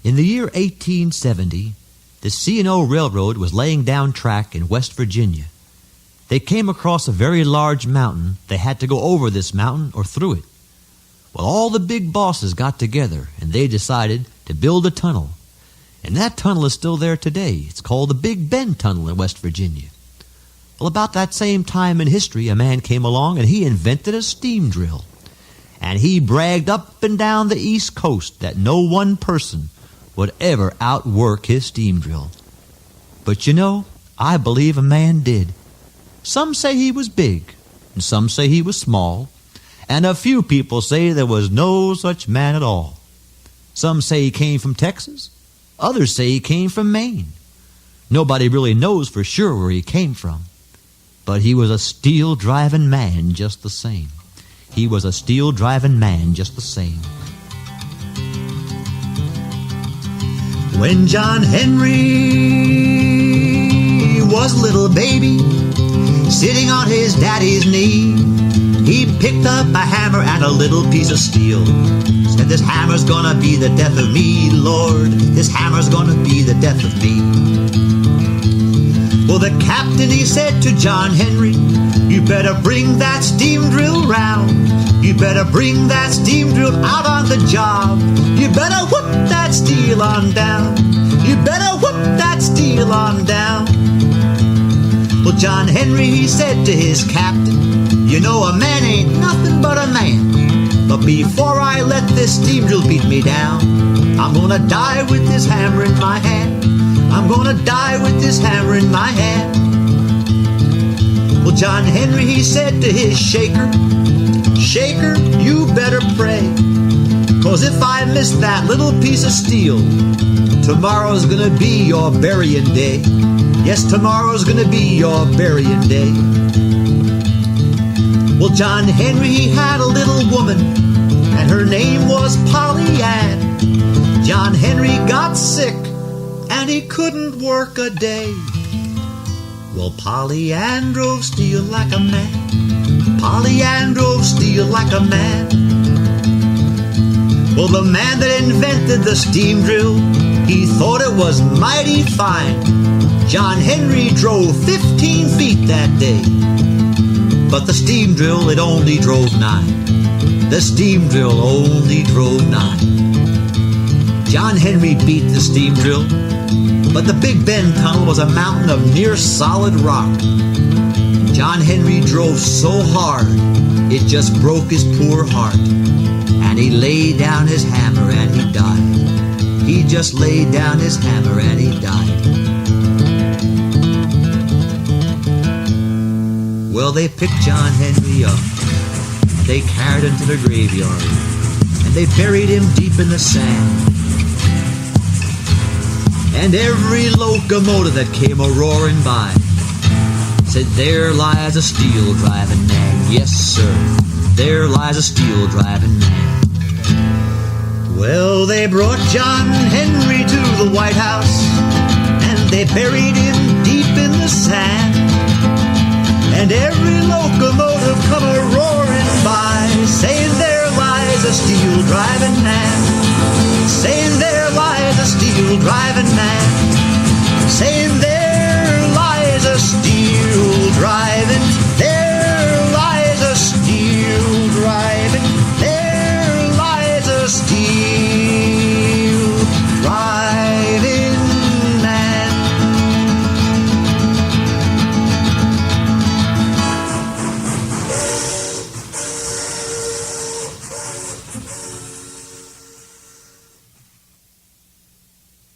In the year 1870, the C&O Railroad was laying down track in West Virginia. They came across a very large mountain. They had to go over this mountain or through it. Well, all the big bosses got together and they decided to build a tunnel. And that tunnel is still there today. It's called the Big Bend Tunnel in West Virginia. Well, about that same time in history, a man came along and he invented a steam drill. And he bragged up and down the East Coast that no one person would ever outwork his steam drill. But you know, I believe a man did. Some say he was big, and some say he was small, and a few people say there was no such man at all. Some say he came from Texas, others say he came from Maine. Nobody really knows for sure where he came from, but he was a steel-driving man just the same. He was a steel-driving man just the same. When John Henry was a little baby, sitting on his daddy's knee, he picked up a hammer and a little piece of steel. Said, "This hammer's gonna be the death of me, Lord. This hammer's gonna be the death of me." Well, the captain, he said to John Henry, "You better bring that steam drill round. You better bring that steam drill out on the job. You better whoop that steel on down. You better whoop that steel on down." Well, John Henry, he said to his captain, "You know, a man ain't nothing but a man. But before I let this steam drill beat me down, I'm gonna die with this hammer in my hand. I'm gonna die with this hammer in my hand." Well, John Henry, he said to his shaker, "Shaker, you better pray, 'cause if I miss that little piece of steel, tomorrow's gonna be your burying day. Yes, tomorrow's gonna be your burying day." Well, John Henry, he had a little woman, and her name was Polly Ann. John Henry got sick, and he couldn't work a day. Well, Polly Ann drove steel like a man. Polly Ann drove steel like a man. Well, the man that invented the steam drill, he thought it was mighty fine. John Henry drove 15 feet that day, but the steam drill, it only drove 9. The steam drill only drove 9. John Henry beat the steam drill, but the Big Bend Tunnel was a mountain of near solid rock. John Henry drove so hard, it just broke his poor heart. And he laid down his hammer and he died. He just laid down his hammer and he died. Well, they picked John Henry up. They carried him to the graveyard, and they buried him deep in the sand. And every locomotive that came a-roaring by said, "There lies a steel-driving man." Yes, sir, there lies a steel-driving man. Well, they brought John Henry to the White House, and they buried him deep in the sand. And every locomotive come a-roaring by, saying, "There lies a steel-driving man." Saying, "There lies a steel-driving man." Saying, "There lies a steel-driving